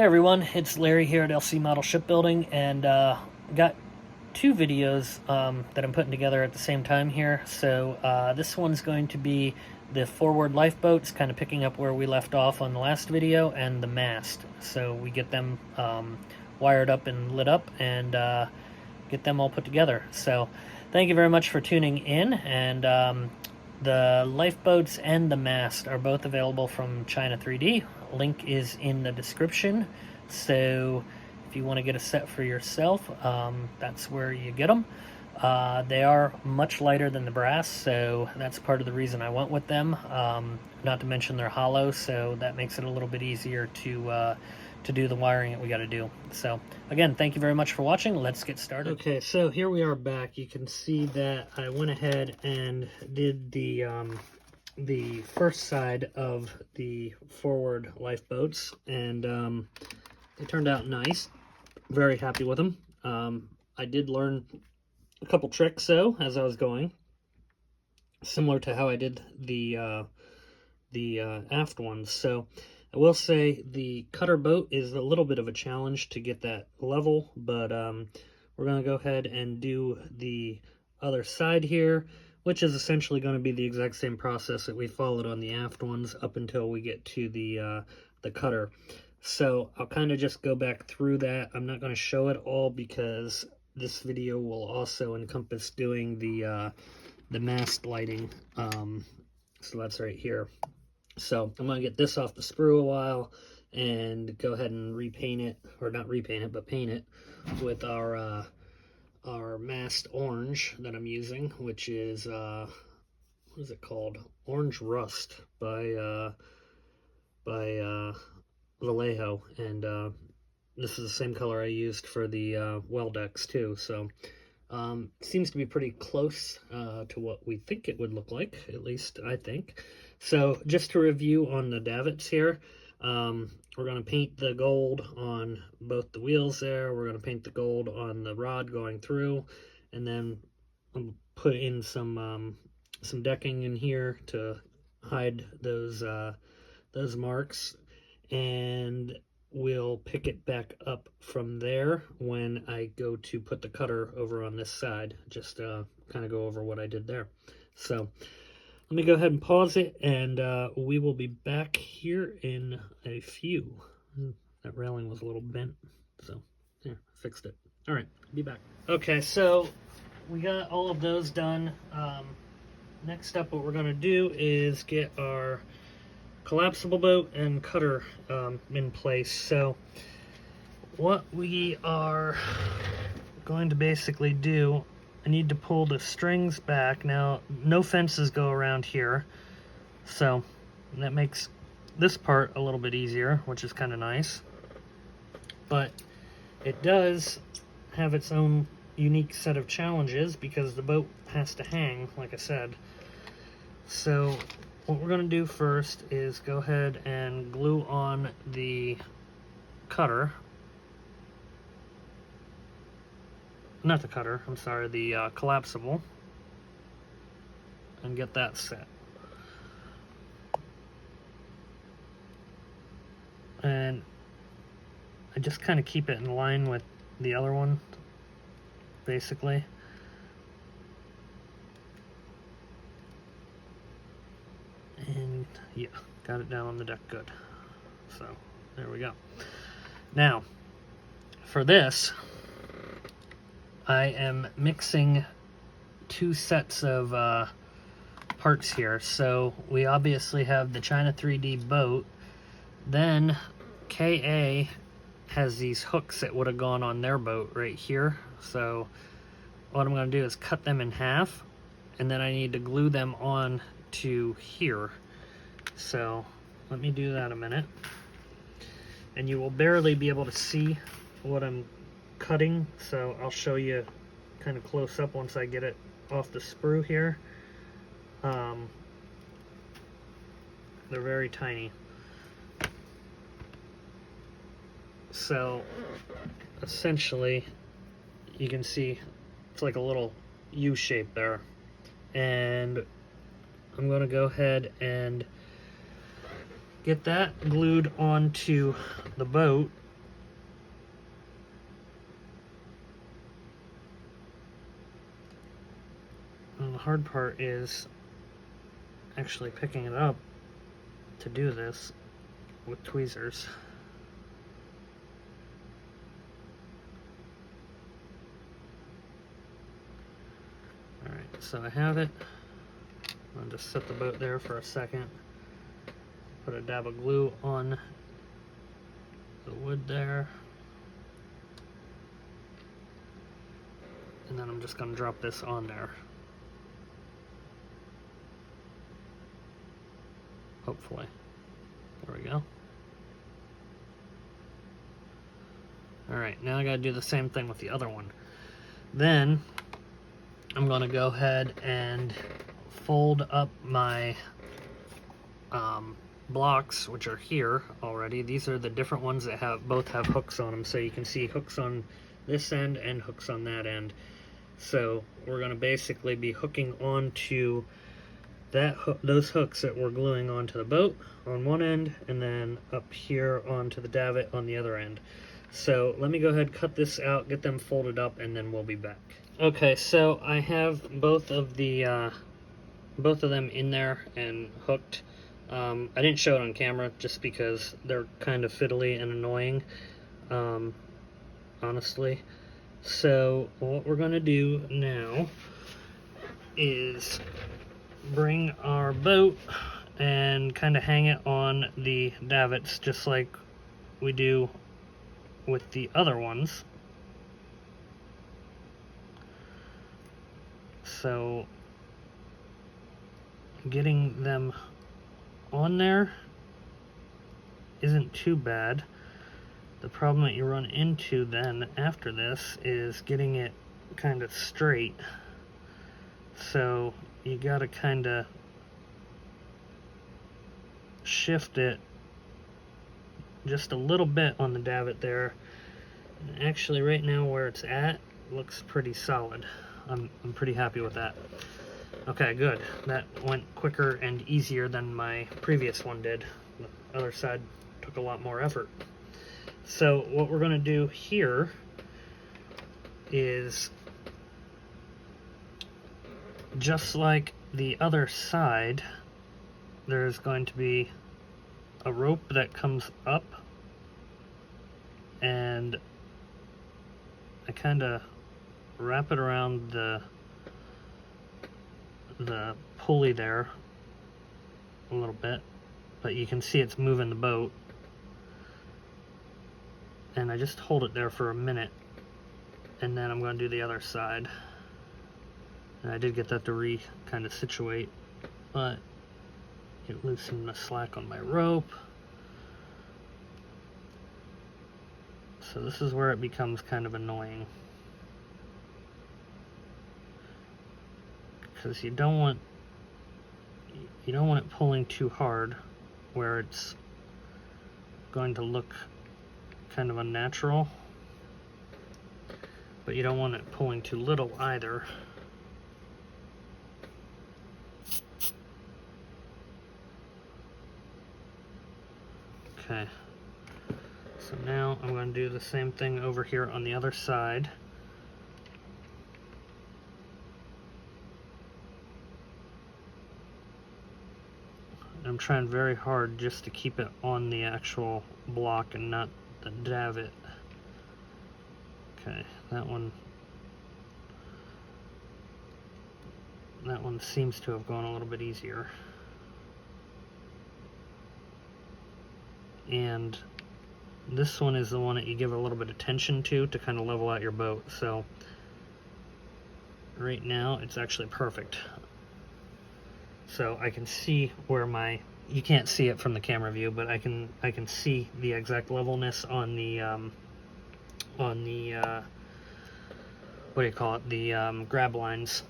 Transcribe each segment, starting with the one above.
everyone, it's Larry here at LC Model Shipbuilding, and got two videos that I'm putting together at the same time here. So this one's going to be the forward lifeboats, kind of picking up where we left off on the last video, and the mast. So we get them wired up and lit up and get them all put together. So thank you very much for tuning in, and the lifeboats and the mast are both available from China 3D. Link is in the description. So if you want to get a set for yourself, that's where you get them. They are much lighter than the brass, so that's part of the reason I went with them. Not to mention they're hollow, so that makes it a little bit easier to do the wiring that we got to do. So again, thank you very much for watching. Let's get started. Okay, so here we are back. You can see that I went ahead and did the first side of the forward lifeboats, and they turned out nice. Very happy with them. I did learn a couple tricks though as I was going, similar to how I did the aft ones. So I will say the cutter boat is a little bit of a challenge to get that level, but we're going to go ahead and do the other side here, which is essentially going to be the exact same process that we followed on the aft ones up until we get to the cutter. So I'll kind of just go back through that. I'm not going to show it all because this video will also encompass doing the mast lighting. So that's right here. So I'm going to get this off the sprue a while and go ahead and repaint it, or not repaint it, but paint it with our mast orange that I'm using, which is, what is it called? Orange Rust by Vallejo, and this is the same color I used for the well decks too. So seems to be pretty close to what we think it would look like, at least I think. So just to review on the davits here, we're going to paint the gold on both the wheels there. We're going to paint the gold on the rod going through, and then put in some decking in here to hide those marks, and we'll pick it back up from there when I go to put the cutter over on this side. Just kind of go over what I did there. So let me go ahead and pause it, and we will be back here in a few. That railing was a little bent, so yeah, fixed it. All right, be back. Okay, so we got all of those done. Next up, what we're going to do is get our collapsible boat and cutter in place. So what we are going to basically do, I need to pull the strings back. Now, no fences go around here, so that makes this part a little bit easier, which is kind of nice. But it does have its own unique set of challenges because the boat has to hang, like I said. So what we're going to do first is go ahead and glue on the cutter. Not the cutter, I'm sorry, the collapsible, and get that set. And I just kind of keep it in line with the other one, basically. And yeah, got it down on the deck good. So there we go. Now, for this, I am mixing two sets of parts here. So we obviously have the China 3D boat. Then KA has these hooks that would have gone on their boat right here. So what I'm going to do is cut them in half, and then I need to glue them on to here. So let me do that a minute. And you will barely be able to see what I'm cutting, so I'll show you kind of close up once I get it off the sprue here. They're very tiny. So essentially you can see it's like a little U shape there, and I'm going to go ahead and get that glued onto the boat, the hard part is actually picking it up to do this with tweezers. Alright, so I have it. I'll just set the boat there for a second. Put a dab of glue on the wood there. And then I'm just going to drop this on there. Hopefully. There we go. Alright, now I gotta do the same thing with the other one. Then I'm gonna go ahead and fold up my blocks, which are here already. These are the different ones that both have hooks on them, so you can see hooks on this end and hooks on that end. So we're gonna basically be hooking onto those hooks that we're gluing onto the boat on one end, and then up here onto the davit on the other end. So let me go ahead, cut this out, get them folded up, and then we'll be back. Okay, so I have both of them in there and hooked. I didn't show it on camera just because they're kind of fiddly and annoying, honestly. So what we're gonna do now is bring our boat and kind of hang it on the davits just like we do with the other ones. So getting them on there isn't too bad. The problem that you run into then after this is getting it kind of straight. So you gotta kind of shift it just a little bit on the davit there. And actually right now where it's at looks pretty solid. I'm pretty happy with that. Okay, good. That went quicker and easier than my previous one did. The other side took a lot more effort. So what we're gonna do here is, just like the other side, there's going to be a rope that comes up, and I kind of wrap it around the pulley there a little bit, but you can see it's moving the boat, and I just hold it there for a minute, and then I'm going to do the other side. And I did get that to kind of situate, but it loosened the slack on my rope. So this is where it becomes kind of annoying, because you don't want it pulling too hard where it's going to look kind of unnatural, but you don't want it pulling too little either. Okay, so now I'm going to do the same thing over here on the other side. I'm trying very hard just to keep it on the actual block and not the davit. Okay, that one seems to have gone a little bit easier. And this one is the one that you give a little bit of tension to kind of level out your boat. So right now it's actually perfect. So I can see where you can't see it from the camera view, but I can see the exact levelness on the what do you call it, the grab lines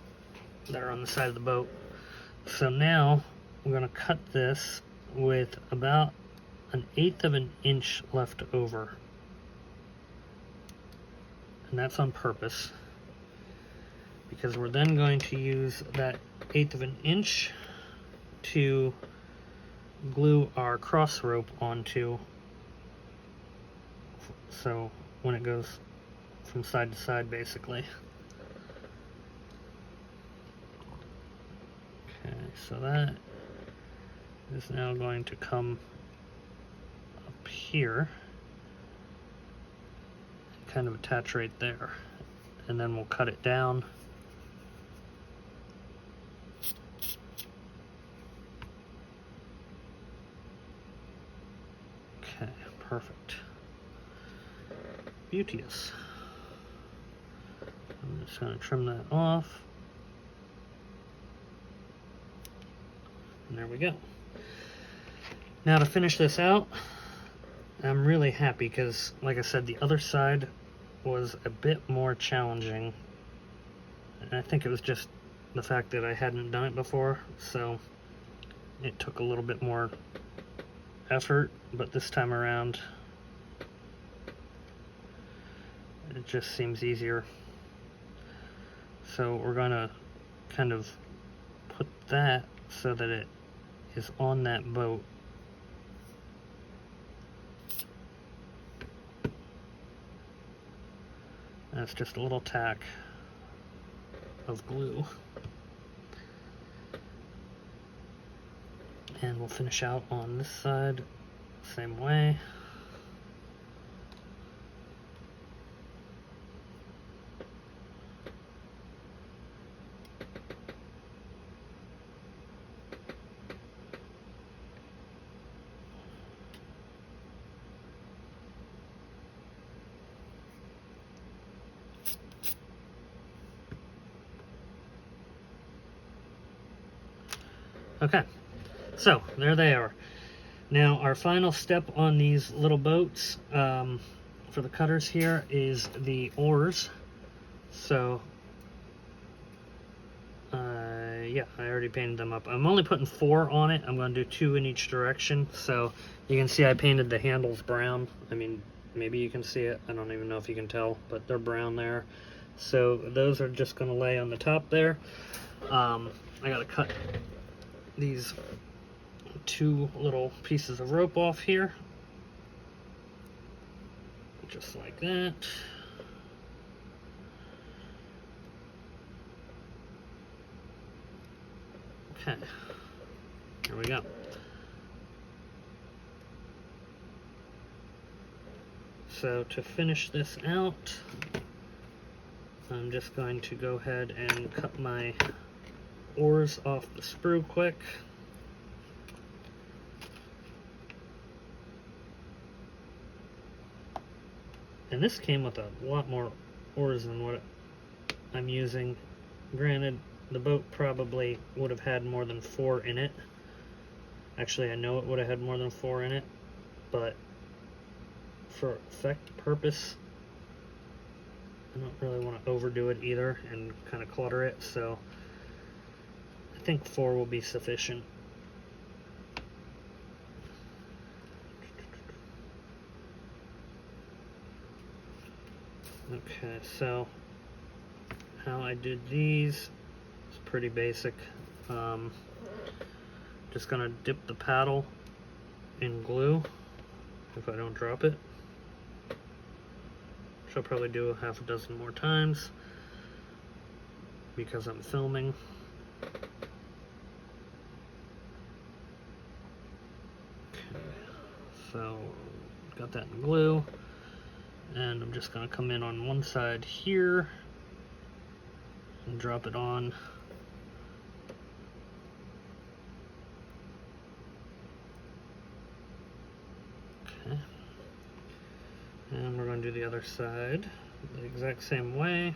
that are on the side of the boat. So now I'm going to cut this with about 1/8 of an inch left over, and that's on purpose because we're then going to use that 1/8 of an inch to glue our cross rope onto, so when it goes from side to side basically. Okay, so that is now going to come up here, kind of attach right there, and then we'll cut it down. Okay, perfect. Beauteous. I'm just going to trim that off. And there we go. Now to finish this out, I'm really happy because, like I said, the other side was a bit more challenging. And I think it was just the fact that I hadn't done it before, so it took a little bit more effort, but this time around it just seems easier. So we're going to kind of put that so that it is on that boat. That's just a little tack of glue. And we'll finish out on this side same way. Okay, so there they are. Now our final step on these little boats for the cutters here is the oars. So yeah, I already painted them up. I'm only putting 4 on it. I'm going to do 2 in each direction. So you can see I painted the handles brown. I mean, maybe you can see it. I don't even know if you can tell, but they're brown there. So those are just going to lay on the top there. I got to cut these 2 little pieces of rope off here, just like that. Okay, here we go. So to finish this out, I'm just going to go ahead and cut my oars off the sprue quick. And this came with a lot more oars than what I'm using. Granted, the boat probably would have had more than 4 in it. Actually, I know it would have had more than 4 in it, but for effect purpose, I don't really want to overdo it either and kind of clutter it, so I think 4 will be sufficient. Okay, so how I did these is pretty basic. Just gonna dip the paddle in glue if I don't drop it, which I'll probably do a half a dozen more times because I'm filming. Okay, so got that in glue, and I'm just going to come in on one side here and drop it on. Okay, and we're going to do the other side the exact same way.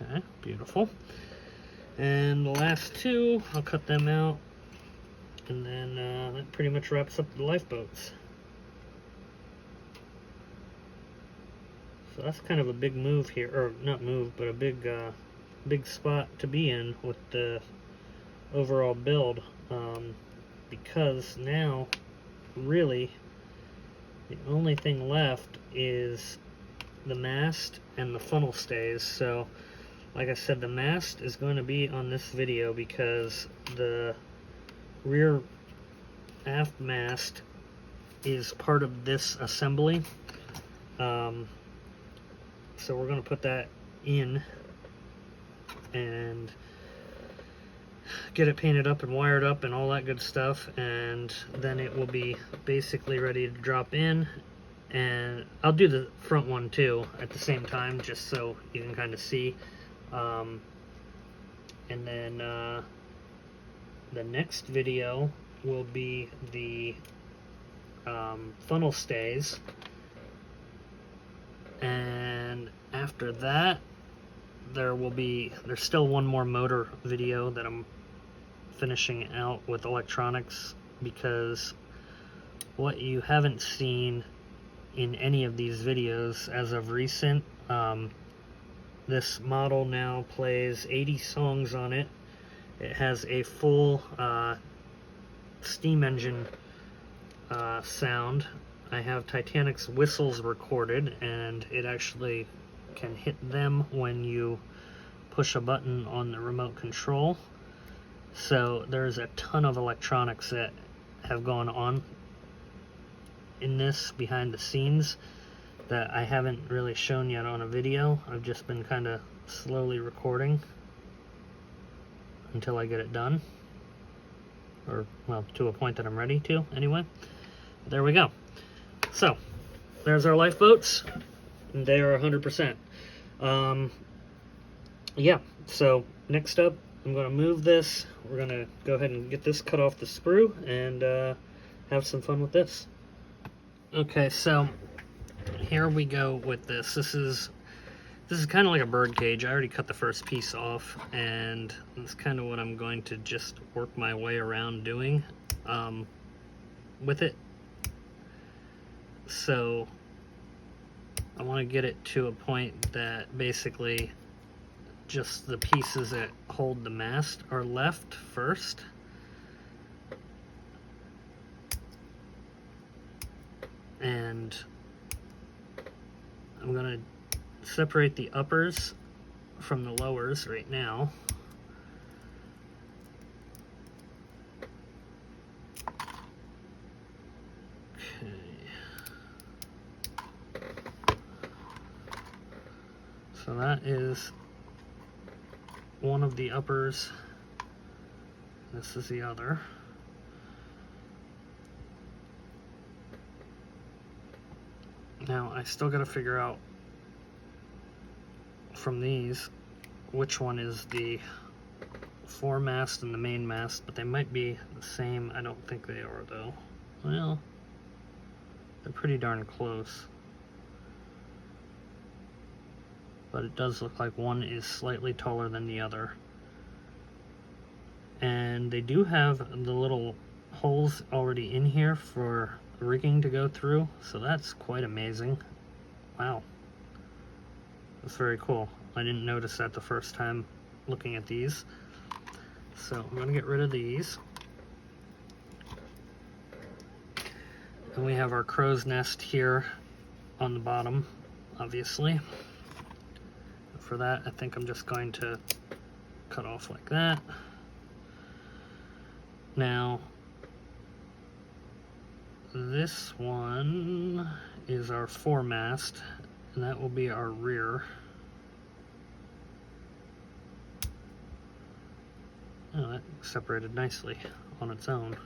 Okay, beautiful. And the last 2, I'll cut them out, and then that pretty much wraps up the lifeboats. So that's kind of a big move here, or not move, but a big spot to be in with the overall build, because now really the only thing left is the mast and the funnel stays. So like I said, the mast is going to be on this video because the rear aft mast is part of this assembly. So we're going to put that in and get it painted up and wired up and all that good stuff, and then it will be basically ready to drop in. And I'll do the front one too at the same time, just so you can kind of see. And then the next video will be the funnel stays, and after that there's still one more motor video that I'm finishing out with electronics, because what you haven't seen in any of these videos as of recent, this model now plays 80 songs on it. It has a full steam engine sound. I have Titanic's whistles recorded, and it actually can hit them when you push a button on the remote control. So there's a ton of electronics that have gone on in this behind the scenes that I haven't really shown yet on a video. I've just been kind of slowly recording until I get it done, or well, to a point that I'm ready to anyway. There we go. So there's our lifeboats, and they are 100%. Yeah, so next up I'm going to move this. We're going to go ahead and get this cut off the sprue and have some fun with this. Okay, so here we go with this. This is kind of like a bird cage. I already cut the first piece off, and that's kind of what I'm going to just work my way around doing with it. So I want to get it to a point that basically just the pieces that hold the mast are left first. And I'm going to separate the uppers from the lowers right now. So that is one of the uppers. This is the other. Now I still got to figure out from these which one is the foremast and the main mast, but they might be the same. I don't think they are though. Well, they're pretty darn close. But it does look like one is slightly taller than the other. And they do have the little holes already in here for rigging to go through, so that's quite amazing. Wow. That's very cool. I didn't notice that the first time looking at these. So I'm going to get rid of these. And we have our crow's nest here on the bottom, obviously. For that, I think I'm just going to cut off like that. Now, this one is our foremast, and that will be our rear. Oh, that separated nicely on its own.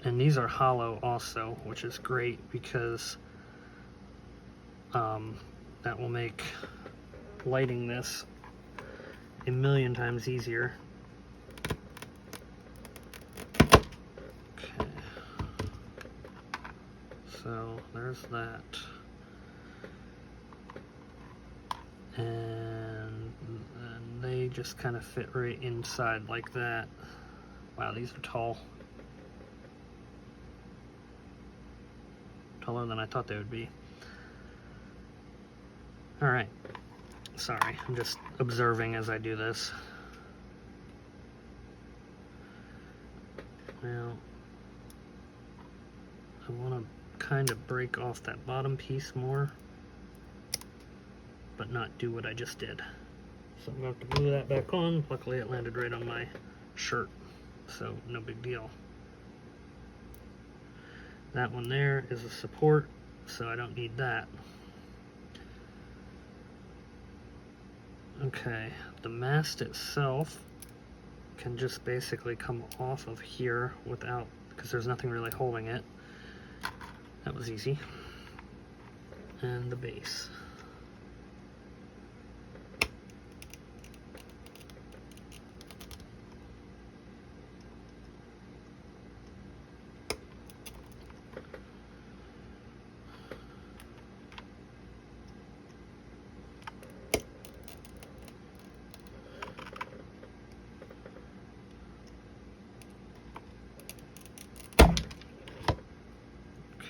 And these are hollow also, which is great because that will make lighting this a million times easier. Okay. So there's that. And they just kind of fit right inside like that. Wow, these are tall. Taller than I thought they would be. Alright, Sorry, I'm just observing as I do this. Now, I want to kind of break off that bottom piece more, but not do what I just did. So I'm going to have to glue that back on. Luckily it landed right on my shirt, so no big deal. That one there is a support, so I don't need that. Okay, the mast itself can just basically come off of here without, because there's nothing really holding it. That was easy. And the base.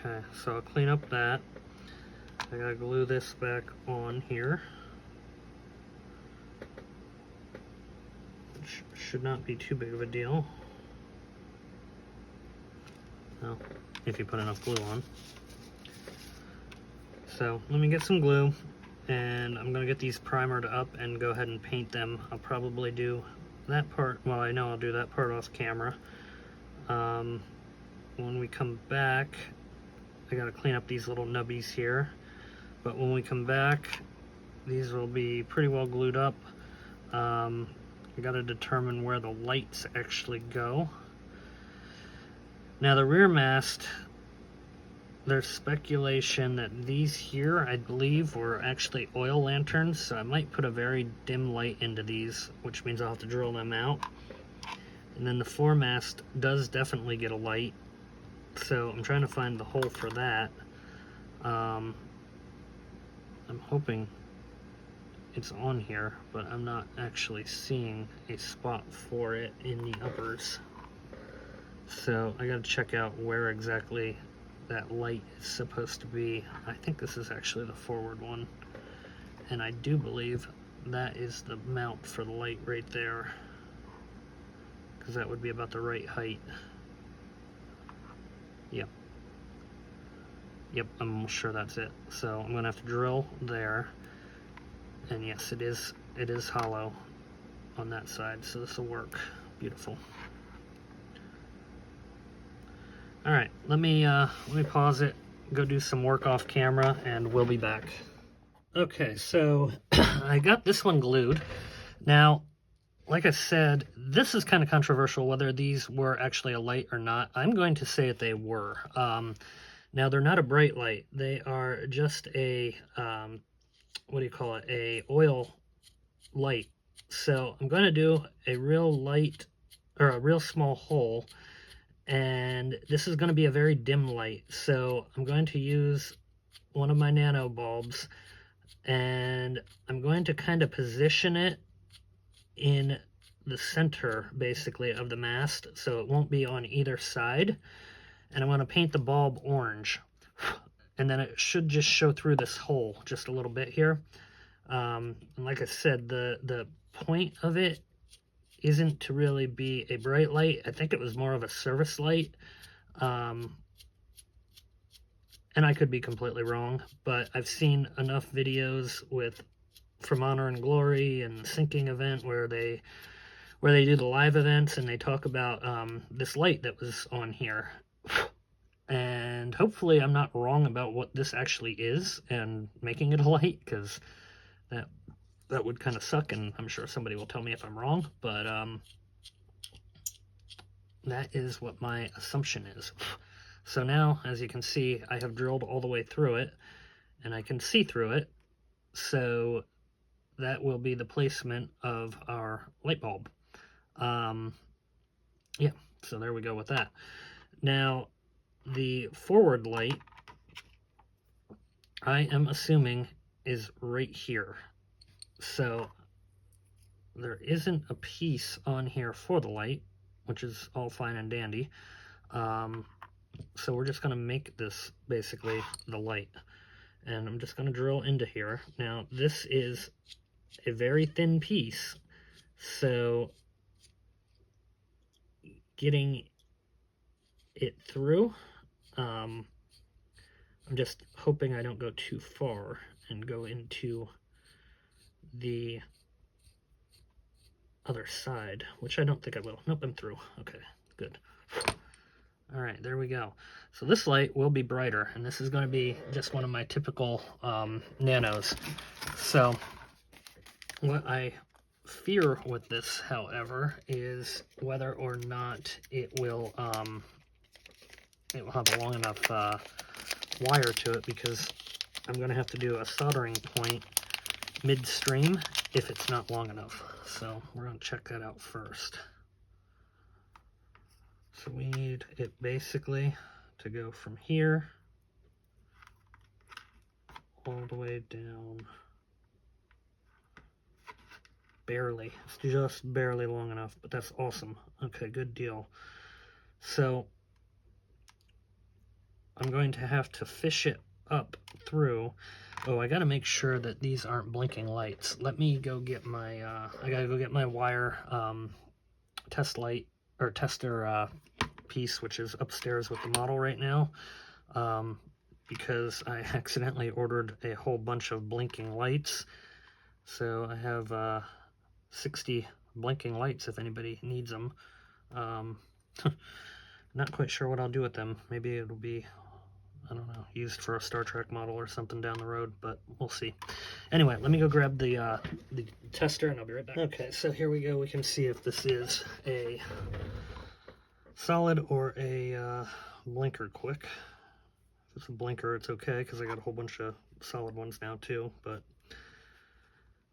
Okay, so I'll clean up that. I gotta glue this back on here. Which should not be too big of a deal. Well, if you put enough glue on. So let me get some glue, and I'm gonna get these primered up and go ahead and paint them. I'll probably do that part, well, I know I'll do that part off camera. When we come back, I gotta clean up these little nubbies here, but when we come back, these will be pretty well glued up. I gotta determine where the lights actually go. Now the rear mast, there's speculation that these here, I believe, were actually oil lanterns, so I might put a very dim light into these, which means I'll have to drill them out. And then the foremast does definitely get a light, so I'm trying to find the hole for that. I'm hoping it's on here, but I'm not actually seeing a spot for it in the uppers. So I gotta check out where exactly that light is supposed to be. I think this is actually the forward one, and I do believe that is the mount for the light right there, because that would be about the right height. Yep, I'm almost sure that's it. So I'm gonna have to drill there, and yes, it is hollow on that side, so this will work. Beautiful. All right, let me pause it, go do some work off camera, and we'll be back. Okay, so I got this one glued. Now, like I said, this is kind of controversial whether these were actually a light or not. I'm going to say that they were. Now, they're not a bright light. They are just a, what do you call it, a oil light. So I'm going to do a real light, or a real small hole, and this is going to be a very dim light. So I'm going to use one of my nano bulbs, and I'm going to kind of position it in the center, basically, of the mast, so it won't be on either side. And I'm going to paint the bulb orange, and then it should just show through this hole just a little bit here. And like I said, the point of it isn't to really be a bright light. I think it was more of a service light, and I could be completely wrong, but I've seen enough videos with From Honor and Glory and the sinking event where they do the live events, and they talk about this light that was on here. And hopefully I'm not wrong about what this actually is and making it a light, because that would kind of suck, and I'm sure somebody will tell me if I'm wrong, but that is what my assumption is. So now, as you can see, I have drilled all the way through it, and I can see through it, so that will be the placement of our light bulb. Yeah, so there we go with that. Now, the forward light, I am assuming, is right here. So there isn't a piece on here for the light, which is all fine and dandy. So we're just going to make this basically the light. And I'm just going to drill into here. Now, this is a very thin piece, so getting it through, I'm just hoping I don't go too far and go into the other side, which I don't think I will. Nope, I'm through. Okay, good. All right, there we go. So this light will be brighter, and this is going to be just one of my typical nanos. So what I fear with this, however, is whether or not it will have a long enough wire to it, because I'm going to have to do a soldering point midstream if it's not long enough. So we're going to check that out first. So we need it basically to go from here all the way down. Barely. It's just barely long enough, but that's awesome. Okay, good deal. So I'm going to have to fish it up through. Oh, I got to make sure that these aren't blinking lights. Let me go get my, I got to go get my wire test light, or tester piece, which is upstairs with the model right now, because I accidentally ordered a whole bunch of blinking lights. So I have 60 blinking lights if anybody needs them. Not quite sure what I'll do with them. Maybe it'll be, I don't know, used for a Star Trek model or something down the road, but we'll see. Anyway, let me go grab the tester and I'll be right back. Okay, so here we go. We can see if this is a solid or a blinker quick. If it's a blinker, it's okay, because I got a whole bunch of solid ones now too, but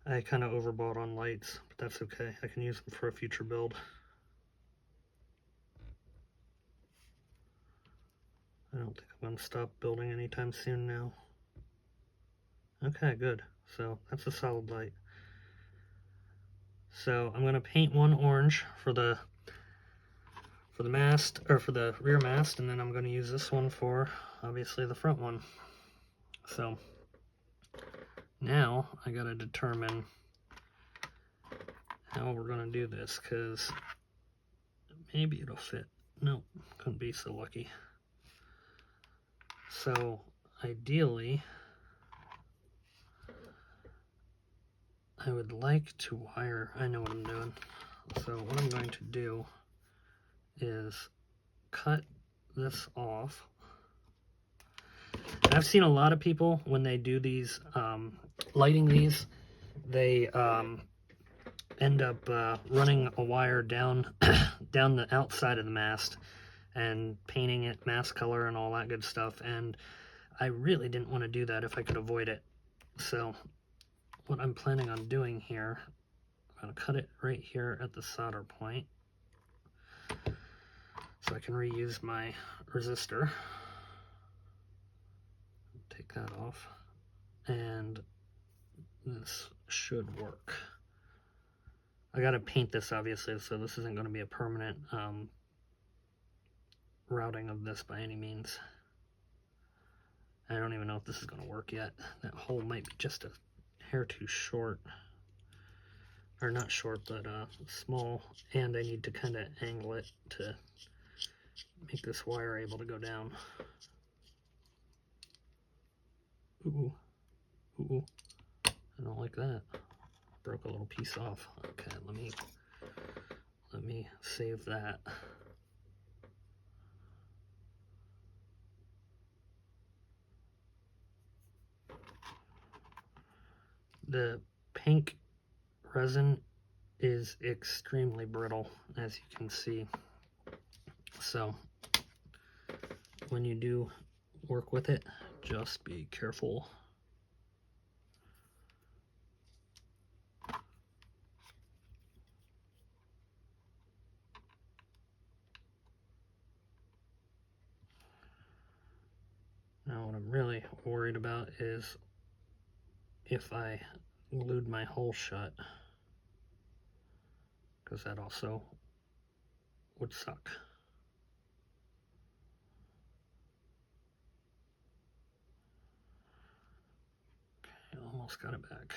I kind of overbought on lights, but that's okay. I can use them for a future build. I don't think I'm going to stop building anytime soon now. Okay, good. So that's a solid light. So I'm going to paint one orange for the mast, or for the rear mast, and then I'm going to use this one for obviously the front one. So now I got to determine how we're going to do this, because maybe it'll fit. Nope, couldn't be so lucky. So ideally, I would like to wire, I know what I'm doing. So what I'm going to do is cut this off. And I've seen a lot of people, when they do these, lighting these, they end up running a wire down down the outside of the mast and painting it mast color and all that good stuff, and I really didn't want to do that if I could avoid it. So what I'm planning on doing here, I'm going to cut it right here at the solder point so I can reuse my resistor. Take that off, and this should work. I got to paint this obviously, so this isn't going to be a permanent routing of this by any means. I don't even know if this is going to work yet. That hole might be just a hair too short, or not short, but small, and I need to kind of angle it to make this wire able to go down. Ooh, ooh, I don't like that. Broke a little piece off. Okay, let me save that. The pink resin is extremely brittle, as you can see. So when you do work with it, just be careful. Now what I'm really worried about is if I glued my hole shut, because that also would suck. Okay, almost got it back.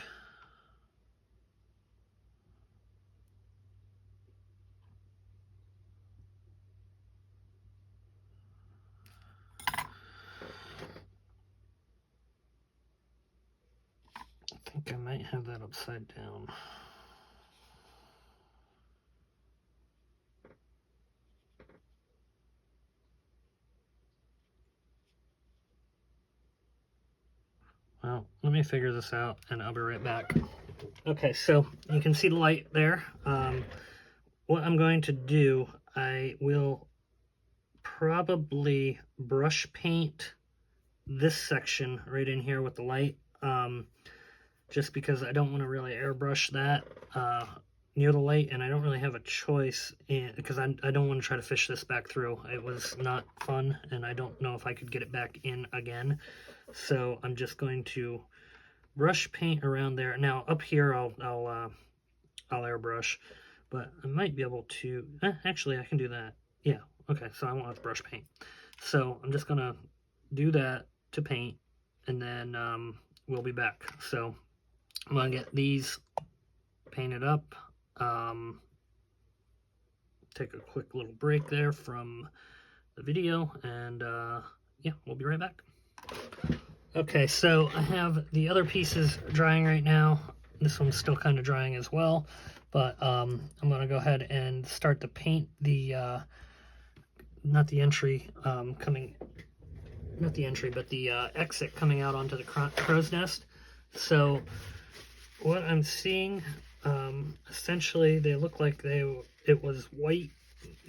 think I might have that upside down. Well, let me figure this out and I'll be right back. Okay, so you can see the light there. What I'm going to do, I will probably brush paint this section right in here with the light, just because I don't want to really airbrush that near the light, and I don't really have a choice because I don't want to try to fish this back through. It was not fun, and I don't know if I could get it back in again. So I'm just going to brush paint around there. Now up here I'll airbrush, but I might be able to, actually I can do that. Yeah, okay, so I won't have to brush paint. So I'm just gonna do that to paint, and then we'll be back. So I'm gonna get these painted up. Take a quick little break there from the video, and yeah, we'll be right back. Okay, so I have the other pieces drying right now. This one's still kind of drying as well, but I'm gonna go ahead and start to paint the not the entry but the exit coming out onto the crow's nest. So what I'm seeing, essentially they look like it was white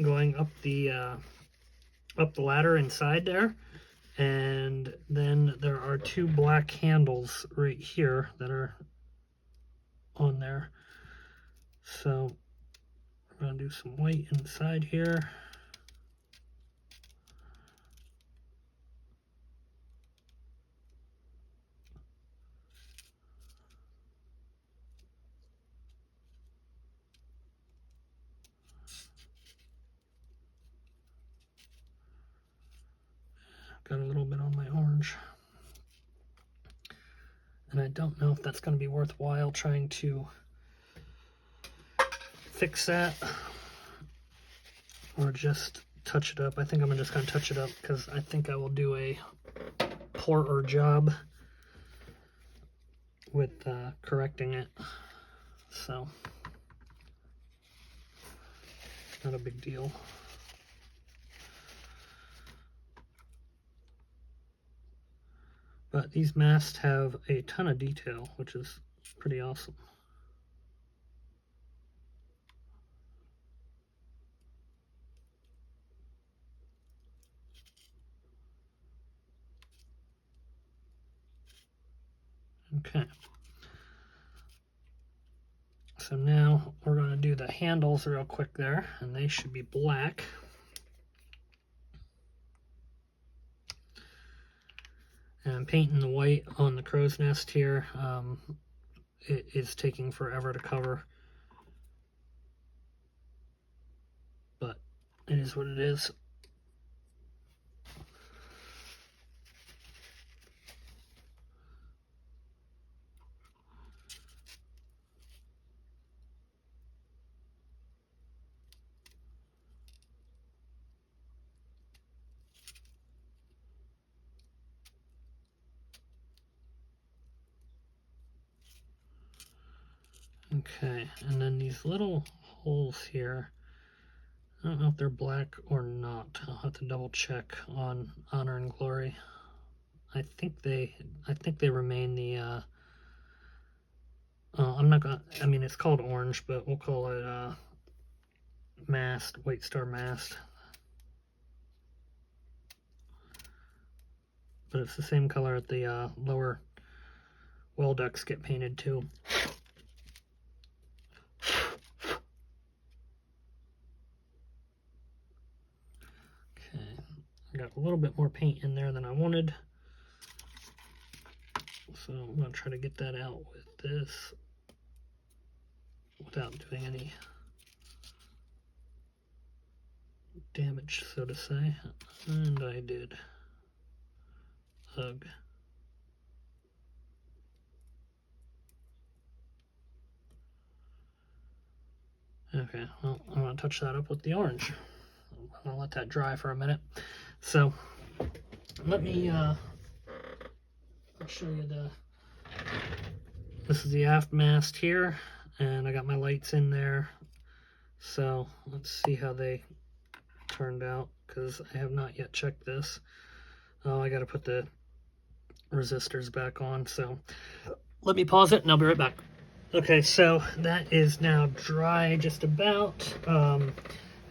going up the ladder inside there, and then there are two black handles right here that are on there. So we're gonna do some white inside here. Got a little bit on my orange. And I don't know if that's going to be worthwhile trying to fix that or just touch it up. I think I'm just going to touch it up because I think I will do a poorer job with correcting it. So, not a big deal. But these masts have a ton of detail, which is pretty awesome. Okay. So now we're going to do the handles real quick there, and they should be black. And I'm painting the white on the crow's nest here. It is taking forever to cover, but it is what it is. Okay, and then these little holes here, I don't know if they're black or not. I'll have to double check on Honor and Glory. I think they remain the I'm not gonna, I mean it's called orange, but we'll call it mast, White Star mast. But it's the same color at the lower well ducts get painted too. I got a little bit more paint in there than I wanted, so I'm going to try to get that out with this without doing any damage, so to say. And I did. Ugh. Okay, well, I'm going to touch that up with the orange. I'll let that dry for a minute. So let me I'll show you This is the aft mast here, and I got my lights in there. So let's see how they turned out, because I have not yet checked this. Oh, I got to put the resistors back on, so let me pause it and I'll be right back. Okay, so that is now dry just about,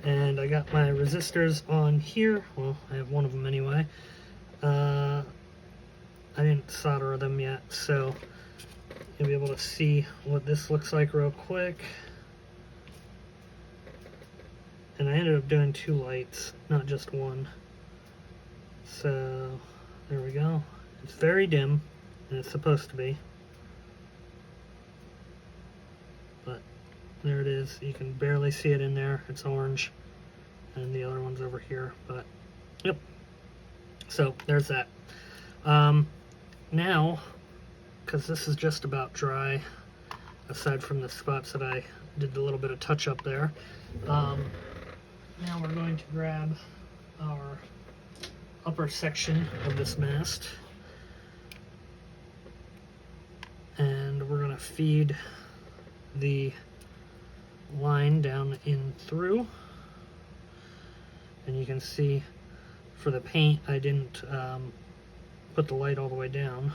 and I got my resistors on here. Well, I have one of them anyway. I didn't solder them yet, so you'll be able to see what this looks like real quick. And I ended up doing 2 lights, not just one. So there we go. It's very dim, and it's supposed to be. But there it is. You can barely see it in there. It's orange. And the other one's over here. But, yep. So there's that. Now, because this is just about dry, aside from the spots that I did a little bit of touch up there, now we're going to grab our upper section of this mast, and we're going to feed the line down in through. And you can see for the paint I didn't put the light all the way down,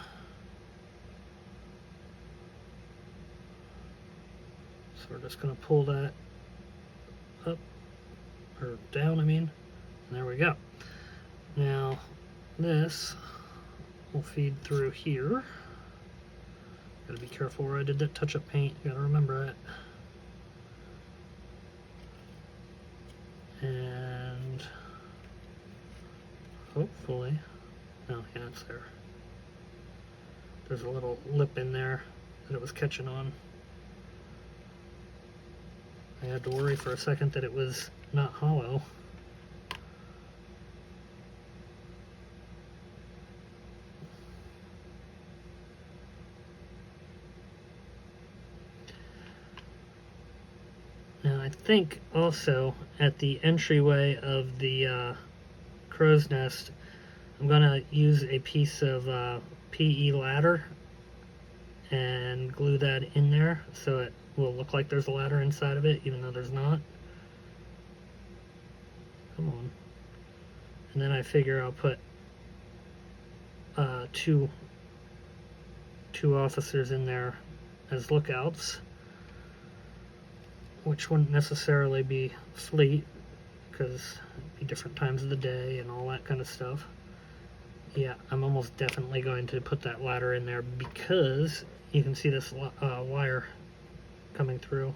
so we're just going to pull that up, or down I mean, and there we go. Now this will feed through here. Gotta be careful where I did that touch-up paint, gotta remember it. And hopefully, oh yeah, it's there. There's a little lip in there that it was catching on. I had to worry for a second that it was not hollow. Now I think also at the entryway of the crow's nest, I'm going to use a piece of PE ladder and glue that in there so it will look like there's a ladder inside of it, even though there's not. Come on. And then I figure I'll put two officers in there as lookouts, which wouldn't necessarily be fleet, because it'd be different times of the day and all that kind of stuff. Yeah, I'm almost definitely going to put that ladder in there, because you can see this wire coming through.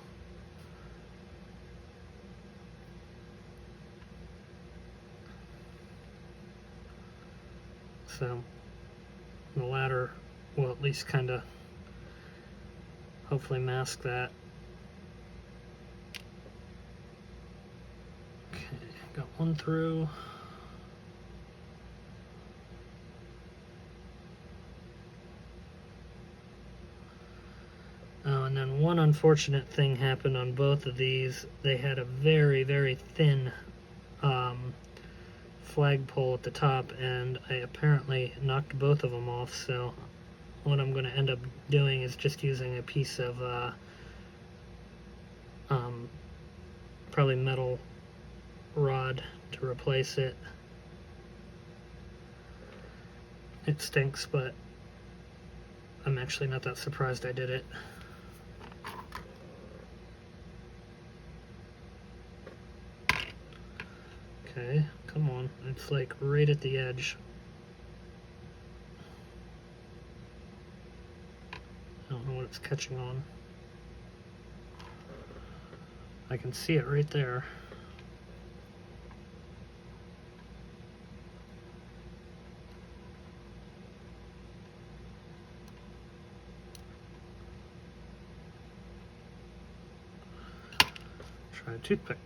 So the ladder will at least kind of hopefully mask that. Okay, got one through. Oh, and then one unfortunate thing happened on both of these. They had a very, very thin flagpole at the top, and I apparently knocked both of them off, so what I'm going to end up doing is just using a piece of probably metal rod to replace it. It stinks, but I'm actually not that surprised I did it. Okay, come on. It's like right at the edge. I don't know what it's catching on. I can see it right there. Try a toothpick.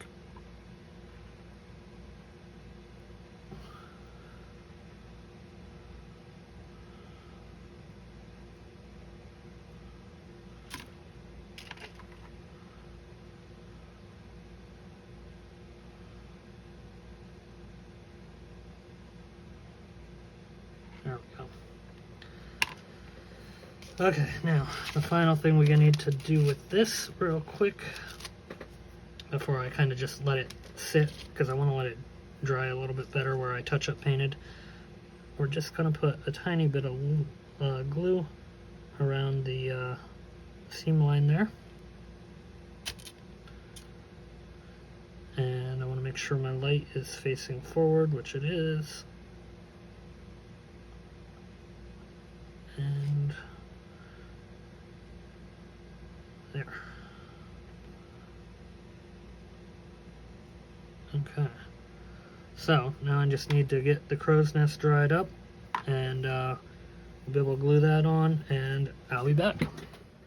There we go. Okay, now the final thing we're gonna need to do with this real quick before I kind of just let it sit, because I want to let it dry a little bit better where I touch up painted. We're just gonna put a tiny bit of glue around the seam line there. And I want to make sure my light is facing forward, which it is. And there. Okay. So now I just need to get the crow's nest dried up, and we'll be able to glue that on, and I'll be back.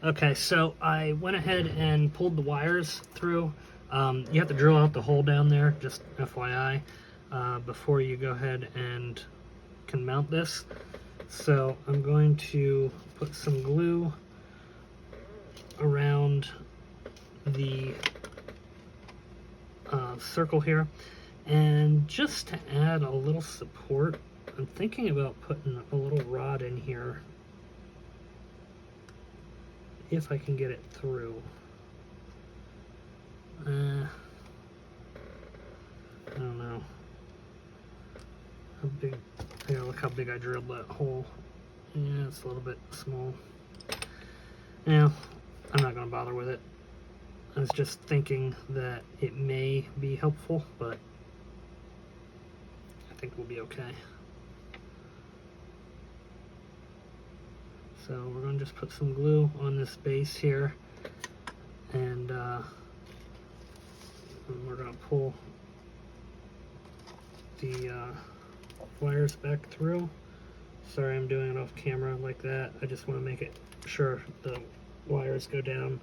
Okay, so I went ahead and pulled the wires through. You have to drill out the hole down there, just FYI, before you go ahead and can mount this. So I'm going to put some glue around the circle here, and just to add a little support, I'm thinking about putting a little rod in here if I can get it through. I don't know how big. Yeah, look how big I drilled that hole. Yeah, it's a little bit small. Yeah, I'm not gonna bother with it. I was just thinking that it may be helpful, but I think we'll be okay. So we're gonna just put some glue on this base here, and we're gonna pull the wires back through. Sorry I'm doing it off camera like that. I just want to make it sure the wires go down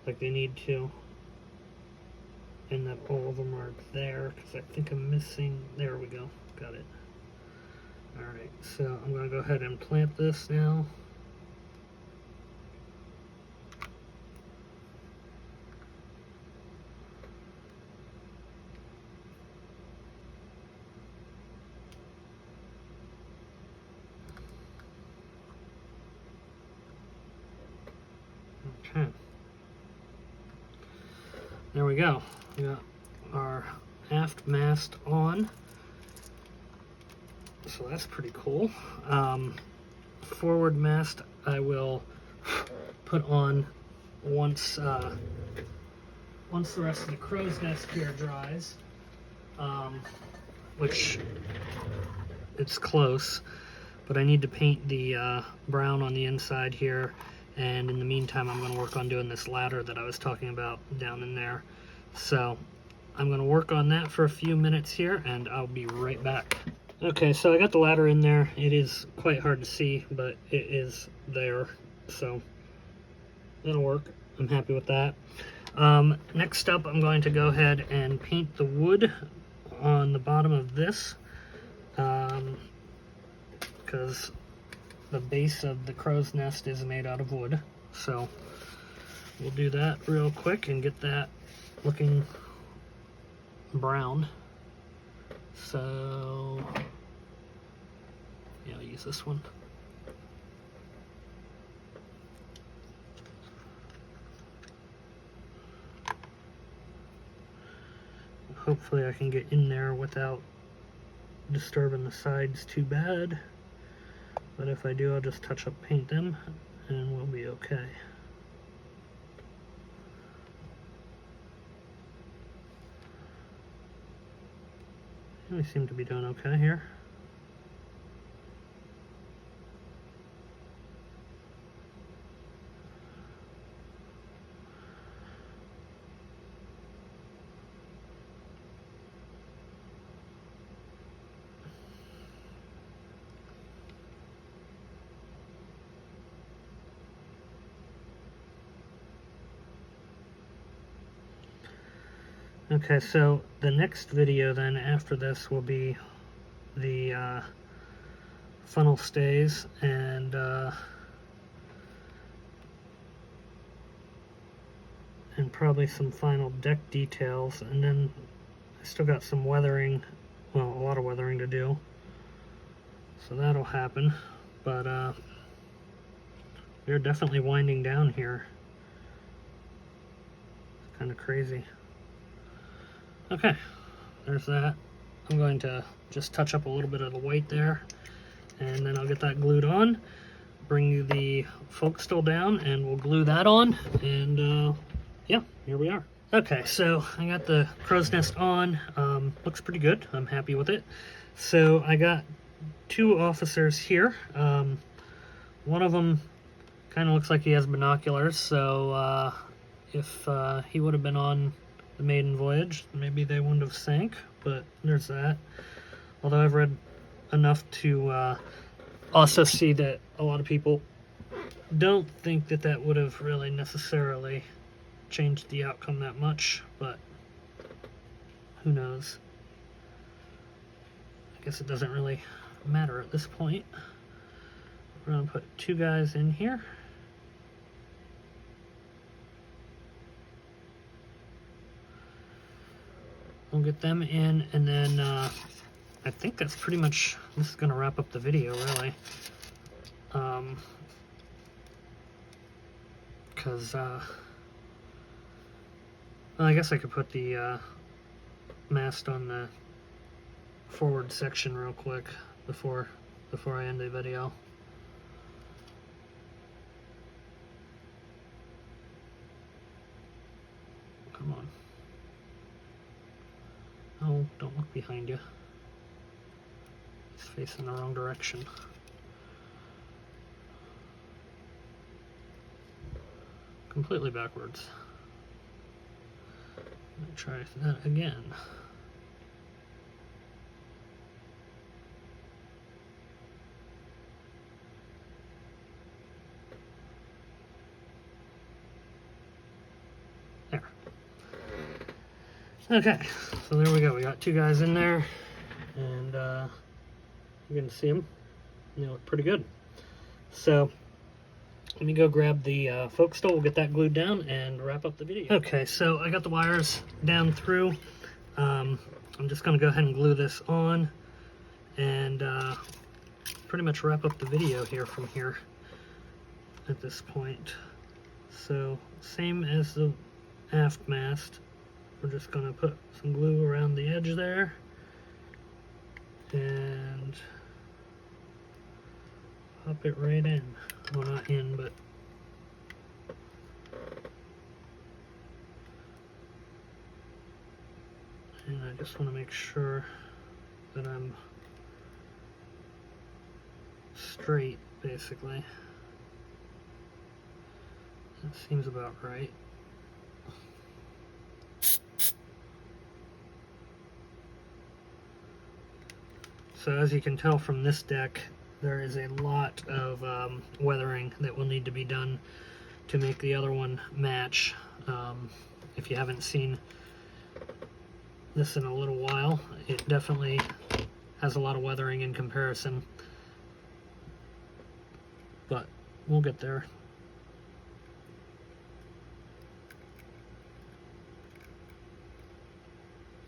like they need to, and that all of them are there, because I think I'm missing. There we go, got it. Alright, so I'm going to go ahead and plant this now. Okay. There we go. We got our aft mast on. So that's pretty cool. Forward mast I will put on once the rest of the crow's nest here dries, which it's close, but I need to paint the brown on the inside here, and in the meantime I'm going to work on doing this ladder that I was talking about down in there. So I'm going to work on that for a few minutes here, and I'll be right back. Okay, so I got the ladder in there. It is quite hard to see, but it is there, so that'll work. I'm happy with that. Next up, I'm going to go ahead and paint the wood on the bottom of this, because the base of the crow's nest is made out of wood. So we'll do that real quick and get that looking brown. So yeah, I'll use this one. Hopefully I can get in there without disturbing the sides too bad. But if I do, I'll just touch up paint them and we'll be okay. We seem to be doing okay here. Okay, so the next video then after this will be the funnel stays and probably some final deck details, and then I still got some weathering, well, a lot of weathering to do, so that'll happen. But they're definitely winding down here. It's kind of crazy. Okay, there's that. I'm going to just touch up a little bit of the white there, and then I'll get that glued on, bring the forkstall down, and we'll glue that on, and yeah, here we are. Okay, so I got the crow's nest on. Looks pretty good. I'm happy with it. So I got two officers here. One of them kind of looks like he has binoculars, so if he would have been on the maiden voyage, maybe they wouldn't have sank, but there's that. Although I've read enough to also see that a lot of people don't think that that would have really necessarily changed the outcome that much, but who knows. I guess it doesn't really matter at this point. We're going to put two guys in here. We'll get them in, and then I think that's pretty much, this is going to wrap up the video, really. Because, well, I guess I could put the mast on the forward section real quick before I end the video. Come on. Oh, don't look behind you. It's facing the wrong direction. Completely backwards. Let me try that again. There. Okay, so there we go. We got two guys in there, and you can see them. They look pretty good. So let me go grab the forkstall. We'll get that glued down and wrap up the video. Okay, so I got the wires down through. I'm just going to go ahead and glue this on and pretty much wrap up the video here from here at this point. So same as the aft mast. We're just going to put some glue around the edge there and pop it right in. Well, not in, but and I just want to make sure that I'm straight, basically. That seems about right. So as you can tell from this deck, there is a lot of weathering that will need to be done to make the other one match. If you haven't seen this in a little while, it definitely has a lot of weathering in comparison, but we'll get there.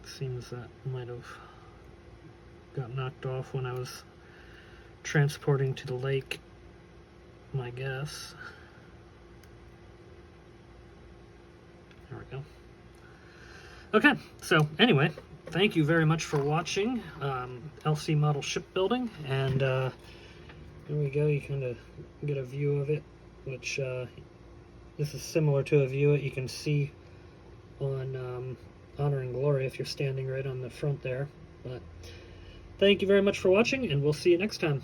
Seems that might have got knocked off when I was transporting to the lake, my guess. There we go. Okay, so anyway, thank you very much for watching LC Model Shipbuilding, and there we go. You kind of get a view of it, which this is similar to a view that you can see on Honor and Glory if you're standing right on the front there. But thank you very much for watching, and we'll see you next time.